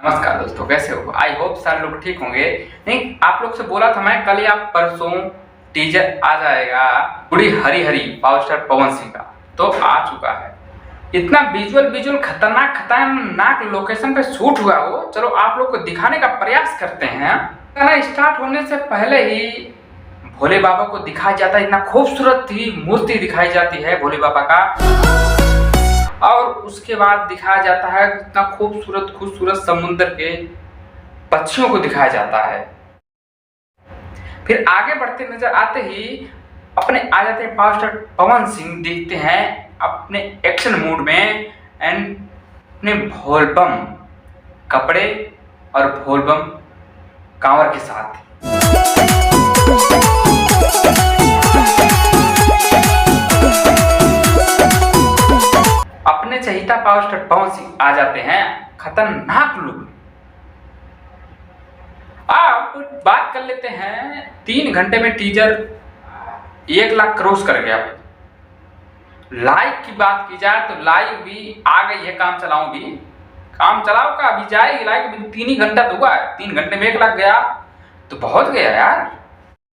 नमस्कार दोस्तों, कैसे हो? आई होप सारे लोग ठीक होंगे। नहीं, आप लोग से बोला था मैं कल या परसों टीजर आ जाएगा पूरी हरी हरी पावर स्टार पवन सिंह का, तो आ चुका है। इतना विजुअल खतरनाक खतरनाक लोकेशन पे शूट हुआ हो। चलो आप लोग को दिखाने का प्रयास करते हैं। गाना स्टार्ट होने से पहले ही भोले बाबा को दिखाया जाता है। इतना खूबसूरत ही मूर्ति दिखाई जाती है भोले बाबा का, और उसके बाद दिखाया जाता है इतना खूबसूरत समुद्र के पक्षियों को दिखाया जाता है। फिर आगे बढ़ते नजर आते ही अपने आ जाते हैं पावर स्टार पवन सिंह। देखते हैं अपने एक्शन मूड में एंड अपने भोलबम कपड़े और भोलबम कांवर के साथ अपने चहीता पावर स्टार पवन सिंह आ जाते हैं खतरनाक लुक। आप बात कर लेते हैं 3 घंटे में टीजर 1 लाख क्रॉस कर गया। लाइक की बात की जाए तो लाइक भी आ गई है। काम चलाओ का अभी जाएगी लाइक। 3 ही घंटा तो हुआ है, 3 घंटे में 1 लाख गया तो बहुत गया यार।